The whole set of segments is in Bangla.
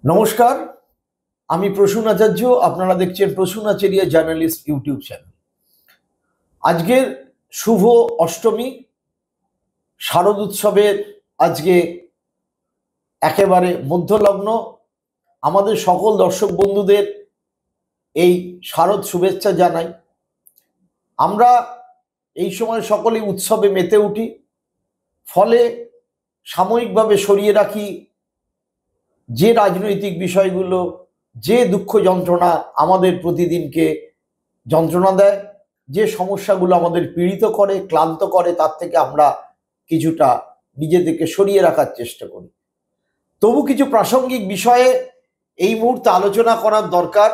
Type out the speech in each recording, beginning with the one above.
নমস্কার, আমি প্রসূন আচার্য। আপনারা দেখছেন প্রসূন আচার্য জার্নালিস্ট ইউটিউব চ্যানেল। আজকের শুভ অষ্টমী, শারদ উৎসবের আজকে একেবারে মধ্যলগ্ন। আমাদের সকল দর্শক বন্ধুদের এই শারদ শুভেচ্ছা জানাই। আমরা এই সময় সকলেই উৎসবে মেতে উঠি, ফলে সাময়িকভাবে সরিয়ে রাখি যে রাজনৈতিক বিষয়গুলো, যে দুঃখ যন্ত্রণা আমাদের প্রতিদিনকে যন্ত্রণা দেয়, যে সমস্যাগুলো আমাদের পীড়িত করে, ক্লান্ত করে, তার থেকে আমরা কিছুটা নিজেদেরকে সরিয়ে রাখার চেষ্টা করি। তবু কিছু প্রাসঙ্গিক বিষয়ে এই মুহূর্তে আলোচনা করার দরকার,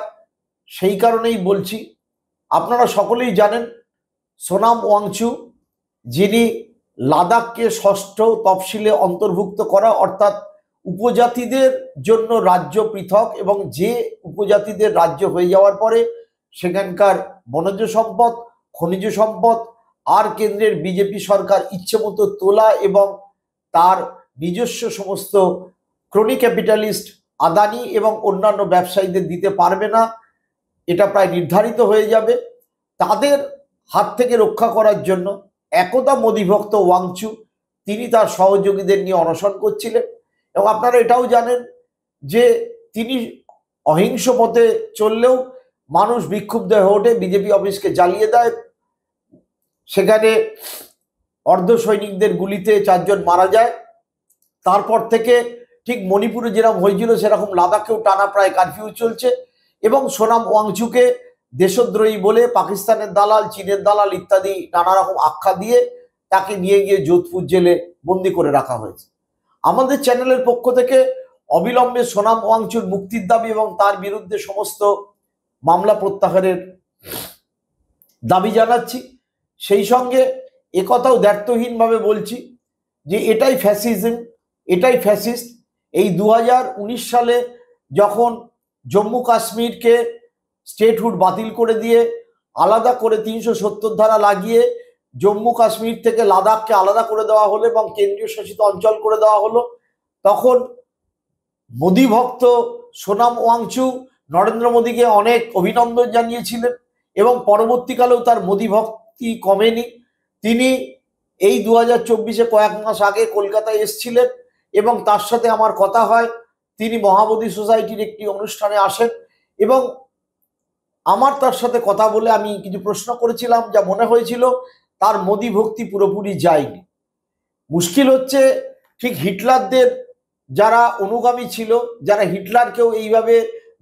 সেই কারণেই বলছি। আপনারা সকলেই জানেন সোনাম ওয়াংচু, যিনি লাদাখকে ষষ্ঠ তফসিলে অন্তর্ভুক্ত করা, অর্থাৎ উপজাতিদের জন্য রাজ্য পৃথক, এবং যে উপজাতিদের রাজ্য হয়ে যাওয়ার পরে সেখানকার বনজ সম্পদ, খনিজ সম্পদ আর কেন্দ্রের বিজেপি সরকার ইচ্ছে মতো তোলা এবং তার নিজস্ব সমস্ত ক্রনি ক্যাপিটালিস্ট আদানি এবং অন্যান্য ব্যবসায়ীদের দিতে পারবে না, এটা প্রায় নির্ধারিত হয়ে যাবে। তাদের হাত থেকে রক্ষা করার জন্য একদা মোদিভক্ত ওয়াংচু তিনি তার সহযোগীদের নিয়ে অনশন করছিলেন। এবং আপনারা এটাও জানেন যে তিনি অহিংস পথে চললেও মানুষ বিক্ষুব্ধ হয়ে ওঠে, বিজেপি অফিসকে জ্বালিয়ে দেয়, সেখানে অর্ধ সৈনিকদের গুলিতে 4 জন মারা যায়। তারপর থেকে ঠিক মণিপুরে যেরকম হয়েছিল সেরকম লাদাখেও টানা প্রায় কারফিউ চলছে, এবং সোনাম ওয়াংচুকে দেশদ্রোহী বলে পাকিস্তানের দালাল, চীনের দালাল ইত্যাদি নানা রকম আখ্যা দিয়ে তাকে নিয়ে গিয়ে যোধপুর জেলে বন্দি করে রাখা হয়েছে। আমাদের চ্যানেলের পক্ষ থেকে অবিলম্বে সোনাম ওয়াংচুর মুক্তির দাবি এবং তার বিরুদ্ধে সমস্ত মামলা প্রত্যাহারের দাবি জানাচ্ছি। সেই সঙ্গে একথাও দ্ব্যর্থহীনভাবে বলছি যে এটাই ফ্যাসিজম, এটাই ফ্যাসিস্ট। এই 2019 সালে যখন জম্মু কাশ্মীরকে স্টেটহুড বাতিল করে দিয়ে আলাদা করে 370 ধারা লাগিয়ে জম্মু কাশ্মীর থেকে লাদাখকে আলাদা করে দেওয়া হলো এবং কেন্দ্রীয় শাসিত অঞ্চল করে দেওয়া হলো, তখন মোদি ভক্ত সোনাম ওয়াংচু নরেন্দ্র মোদীকে অনেক অভিনন্দন জানিয়েছিলেন এবং পরবর্তীকালেও তার মোদি ভক্তি কমেনি। তিনি এই 2024-এ কয়েক মাস আগে কলকাতায় এসেছিলেন এবং তার সাথে আমার কথা হয়। তিনি মহাবোধি সোসাইটির একটি অনুষ্ঠানে আসেন এবং আমার তার সাথে কথা বলে আমি কিছু প্রশ্ন করেছিলাম, যা মনে হয়েছিল তার মোদি ভক্তি পুরোপুরি যায়নি। মুশকিল হচ্ছে ঠিক হিটলারদের যারা অনুগামী ছিল, যারা হিটলারকেও এইভাবে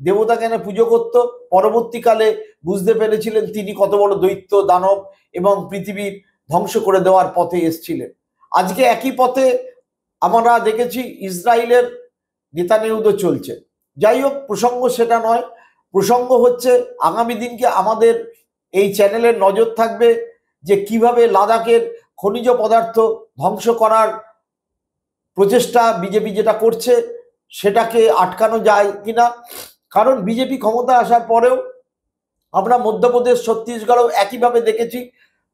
দেবতা জ্ঞানে পুজো করত, পরবর্তীকালে বুঝতে পেরেছিলেন তিনি কত বড় দৈত্য দানব এবং পৃথিবীর ধ্বংস করে দেওয়ার পথে এসেছিলেন। আজকে একই পথে আমরা দেখেছি ইসরায়েলের নেতানিয়াহু চলছে। যাই হোক, প্রসঙ্গ সেটা নয়। প্রসঙ্গ হচ্ছে আগামী দিনকে আমাদের এই চ্যানেলের নজর থাকবে যে কিভাবে লাদাখের খনিজ পদার্থ ধ্বংস করার প্রচেষ্টা বিজেপি যেটা করছে সেটাকে আটকানো যায় কিনা। কারণ বিজেপি ক্ষমতায় আসার পরেও আমরা মধ্যপ্রদেশ, ছত্তিশগড়েও একইভাবে দেখেছি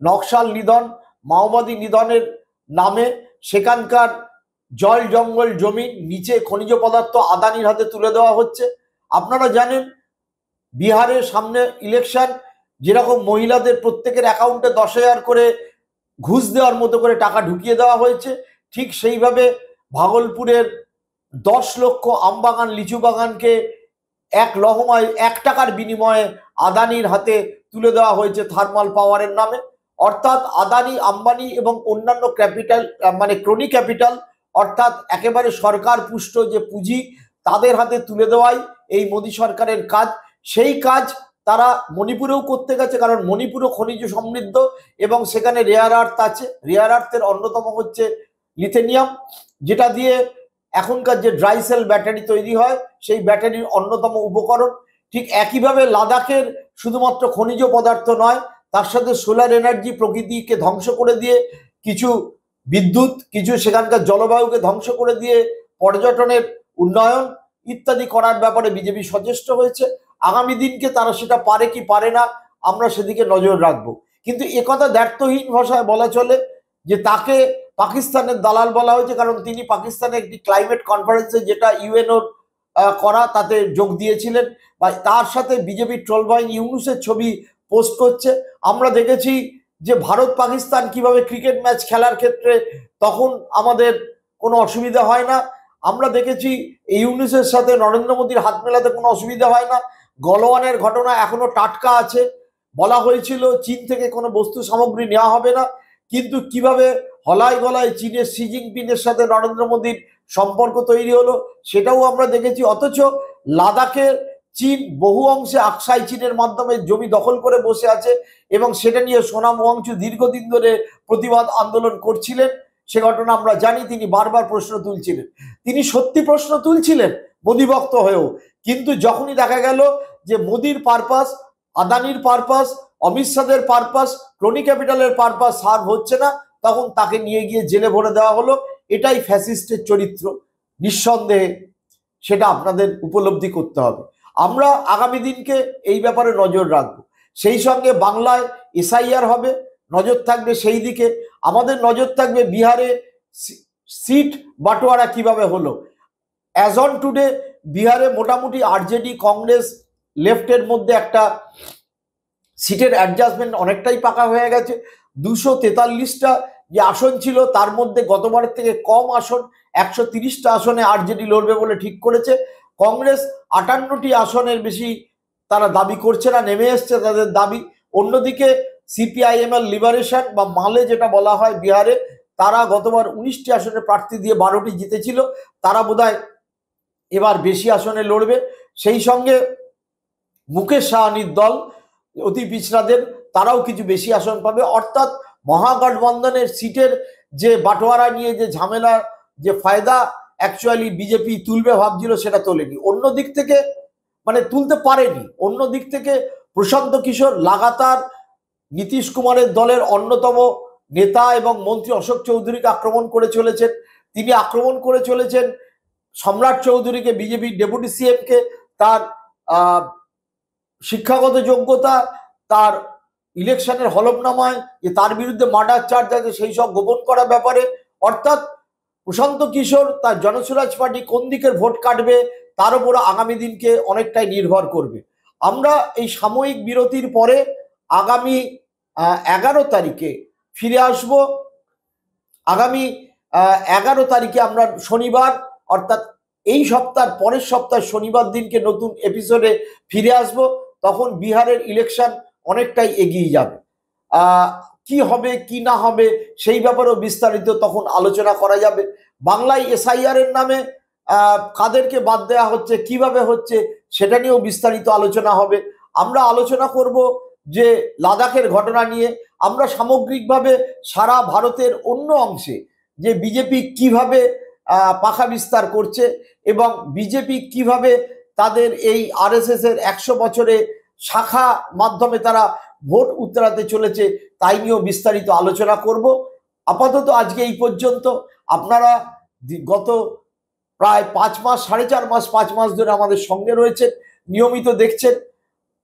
নকশাল নিধন, মাওবাদী নিধনের নামে সেখানকার জল জঙ্গল জমি নিচে খনিজ পদার্থ আদানির হাতে তুলে দেওয়া হচ্ছে। আপনারা জানেন বিহারের সামনে ইলেকশন, যেরকম মহিলাদের প্রত্যেকের অ্যাকাউন্টে 10,000 করে ঘুষ দেওয়ার মতো করে টাকা ঢুকিয়ে দেওয়া হয়েছে, ঠিক সেইভাবে ভাগলপুরের 10 লক্ষ আমবাগান, লিচু বাগানকে 1 লহমায় 1 টাকার বিনিময়ে আদানির হাতে তুলে দেওয়া হয়েছে থার্মাল পাওয়ারের নামে। অর্থাৎ আদানি, আম্বানি এবং অন্যান্য ক্যাপিটাল মানে ক্রনি ক্যাপিটাল, অর্থাৎ একেবারে সরকার পুষ্ট যে পুঁজি, তাদের হাতে তুলে দেওয়াই এই মোদী সরকারের কাজ। সেই কাজ তারা মণিপুরেও করতে গেছে, কারণ মণিপুরও খনিজ সমৃদ্ধ এবং সেখানে রেয়ার আর্থ আছে। রেয়ার আর্থের অন্যতম হচ্ছে লিথেনিয়াম, যেটা দিয়ে এখনকার যে ড্রাই সেল ব্যাটারি তৈরি হয় সেই ব্যাটারির অন্যতম উপকরণ। ঠিক একইভাবে লাদাখের শুধুমাত্র খনিজ পদার্থ নয়, তার সাথে সোলার এনার্জি, প্রকৃতিকে ধ্বংস করে দিয়ে কিছু বিদ্যুৎ, কিছু সেখানকার জলবায়ুকে ধ্বংস করে দিয়ে পর্যটনের উন্নয়ন ইত্যাদি করার ব্যাপারে বিজেপি সচেষ্ট হয়েছে। আগামী দিনকে তারা সেটা পারে কি পারে না, আমরা সেদিকে নজর রাখবো। কিন্তু একথা দ্ব্যর্থহীন ভাষায় বলা চলে যে তাকে পাকিস্তানের দালাল বলা হয়েছে, কারণ তিনি পাকিস্তানে একটি ক্লাইমেট কনফারেন্সে, যেটা ইউএনওর করা তাতে যোগ দিয়েছিলেন, বা তার সাথে বিজেপি ট্রোল বাহিনী ইউনুসের ছবি পোস্ট করছে। আমরা দেখেছি যে ভারত পাকিস্তান কিভাবে ক্রিকেট ম্যাচ খেলার ক্ষেত্রে তখন আমাদের কোনো অসুবিধা হয় না। আমরা দেখেছি ইউনুসের সাথে নরেন্দ্র মোদীর হাত মেলাতে কোনো অসুবিধা হয় না। গলওয়ানের ঘটনা এখনো টাটকা আছে। বলা হয়েছিল চীন থেকে কোনো বস্তু সামগ্রী নেওয়া হবে না, কিন্তু কিভাবে হলায় গলায় চীনের শি জিনপিংয়ের সাথে নরেন্দ্র মোদীর সম্পর্ক তৈরি হলো সেটাও আমরা দেখেছি। অথচ লাদাখে চীন বহু অংশে আকসাই চীনের মাধ্যমে জমি দখল করে বসে আছে, এবং সেটা নিয়ে সোনাম ওয়াংচু দীর্ঘদিন ধরে প্রতিবাদ আন্দোলন করছিলেন। সে ঘটনা আমরা জানি। তিনি বারবার প্রশ্ন তুলছিলেন, তিনি সত্যি প্রশ্ন তুলছিলেন মোদী ভক্ত হয়েও, কিন্তু যখনই দেখা গেল যে মোদীর পারপাস, আদানির পারপাস, অমিত শাহের পারপাস, ক্রনি ক্যাপিটালের পারপাস সার্ভ হচ্ছে না, তখন তাকে নিয়ে গিয়ে জেলে ভরে দেওয়া হলো। এটাই ফ্যাসিস্টের চরিত্র, নিঃসন্দেহে সেটা আপনাদের উপলব্ধি করতে হবে। আমরা আগামী দিনকে এই ব্যাপারে নজর রাখবো। সেই সঙ্গে বাংলায় এসআইআর হবে, নজর থাকবে সেই দিকে। আমাদের নজর থাকবে বিহারে সিট বাটোয়ারা কিভাবে হলো। অ্যাজ অন টুডে বিহারে মোটামুটি আরজেডি, কংগ্রেস, লেফটের মধ্যে একটা সিটের অ্যাডজাস্টমেন্ট অনেকটাই পাকা হয়ে গেছে। 243টা যে আসন ছিল তার মধ্যে গতবারের থেকে কম আসন, 130টা আসনে আরজেডি লড়বে বলে ঠিক করেছে। কংগ্রেস 58টি আসনের বেশি তারা দাবি করছে না, নেমে এসছে তাদের দাবি। অন্যদিকে সিপিআইএমএল লিবারেশন বা মালে যেটা বলা হয় বিহারে, তারা গতবার 19টি আসনে প্রার্থী দিয়ে 12টি জিতেছিল, তারা বোধহয় এবার বেশি আসনে লড়বে। সেই সঙ্গে মুকেশ সাহানির দল অতি পিছড়াদের, তারাও কিছু বেশি আসন পাবে। অর্থাৎ মহাগঠবন্ধনের সিটের যে বাটোয়ারা নিয়ে যে ঝামেলা, যে ফায়দা অ্যাকচুয়ালি বিজেপি তুলবে ভাবছিল সেটা তোলেনি, অন্য দিক থেকে মানে তুলতে পারেনি। অন্য দিক থেকে প্রশান্ত কিশোর লাগাতার নীতিশ কুমারের দলের অন্যতম নেতা এবং মন্ত্রী অশোক চৌধুরীকে আক্রমণ করে চলেছেন। তিনি আক্রমণ করে চলেছেন সম্রাট চৌধুরীকে, বিজেপির ডেপুটি সিএমকে, তার শিক্ষাগত যোগ্যতা, তার ইলেকশনের হলফনামায় যে তার বিরুদ্ধে মার্ডার চার্জ আছে সেই সব গোপন করার ব্যাপারে। অর্থাৎ প্রশান্ত কিশোর তার জনসুরাজ পার্টি কোন দিকের ভোট কাটবে তার উপর আগামী দিনকে অনেকটাই নির্ভর করবে। আমরা এই সাময়িক বিরতির পরে আগামী 11 তারিখে ফিরে আসব। আগামী 11 তারিখে আমরা শনিবার, অর্থাৎ এই সপ্তাহ পরের সপ্তাহ শনিবার দিনকে নতুন এপিসোডে ফিরে আসব। তখন বিহারের ইলেকশন অনেকটাই এগিয়ে যাবে। কি হবে কি না হবে সেই ব্যাপারেও বিস্তারিত তখন আলোচনা করা যাবে। বাংলায় এসআইআর এর নামে কাদেরকে বাদ দেওয়া হচ্ছে, কিভাবে হচ্ছে, সেটা নিয়েও বিস্তারিত আলোচনা হবে। আমরা আলোচনা করব যে লাদাখের ঘটনা নিয়ে। আমরা সামগ্রিকভাবে সারা ভারতের অন্য অংশে যে বিজেপি কিভাবে পাখা বিস্তার করছে এবং বিজেপি কিভাবে তাদের এই আরএসএস এর 100 বছরে শাখা মাধ্যমে তারা ভোট উত্তরাতে চলেছে, তাই নিয়েও বিস্তারিত আলোচনা করব। আপাতত আজকে এই পর্যন্ত। আপনারা গত প্রায় 5 মাস, 4.5 মাস, 5 মাস ধরে আমাদের সঙ্গে রয়েছেন, নিয়মিত দেখছেন।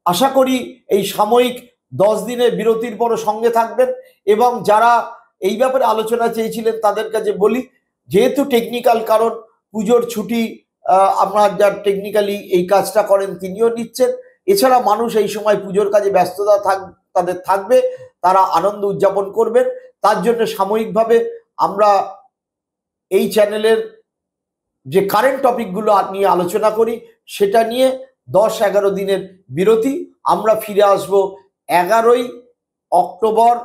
আশা করি এই সাময়িক 10 দিনের বিরতির পরও সঙ্গে থাকবেন। এবং যারা এই ব্যাপারে আলোচনা চেয়েছিলেন তাদের কাছে বলি, যেহেতু টেকনিক্যাল কারণ, পুজোর ছুটি, আপনার যার টেকনিক্যালি এই কাজটা করেন তিনিও নিচ্ছেন। এছাড়া মানুষ এই সময় পুজোর কাজে ব্যস্ততা তাদের থাকবে, তারা আনন্দ উদযাপন করবেন। তার জন্য সাময়িকভাবে আমরা এই চ্যানেলের যে কারেন্ট টপিকগুলো নিয়ে আলোচনা করি সেটা নিয়ে 10-11 দিনের বিরতি। আমরা ফিরে আসব 11ই অক্টোবর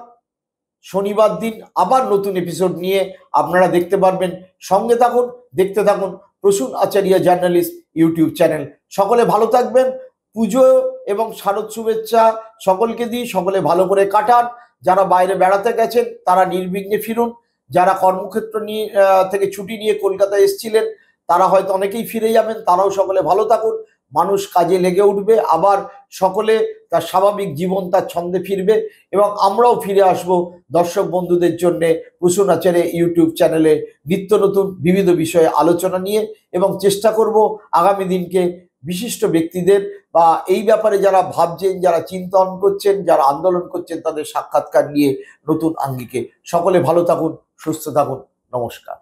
শনিবার দিন আবার নতুন এপিসোড নিয়ে। আপনারা দেখতে পারবেন। সঙ্গে থাকুন, দেখতে থাকুন Prasun Acharia journalist YouTube channel. সকলে ভালো থাকবেন। পুজো এবং শারদ শুভেচ্ছা সকলকে দিই। সকলে ভালো করে কাটান। যারা বাইরে বেড়াতে গেছেন তারা নির্বিঘ্নে ফিরুন। যারা কর্মক্ষেত্র নিয়ে থেকে ছুটি নিয়ে কলকাতায় এসেছিলেন তারা হয়তো অনেকেই ফিরে যাবেন, তারাও সকলে ভালো থাকুন। মানুষ কাজে লেগে উঠবে, আবার সকলে তার স্বাভাবিক জীবন তার ছন্দে ফিরবে এবং আমরাও ফিরে আসব দর্শক বন্ধুদের জন্য প্রসূন আচার্য ইউটিউব চ্যানেলে নিত্য নতুন বিবিধ বিষয়ে আলোচনা নিয়ে। এবং চেষ্টা করব আগামী দিনকে বিশিষ্ট ব্যক্তিদের বা এই ব্যাপারে যারা ভাবছেন, যারা চিন্তন করছেন, যারা আন্দোলন করছেন তাদের সাক্ষাৎকার নিয়ে নতুন আঙ্গিকে। সকলে ভালো থাকুন, সুস্থ থাকুন। নমস্কার।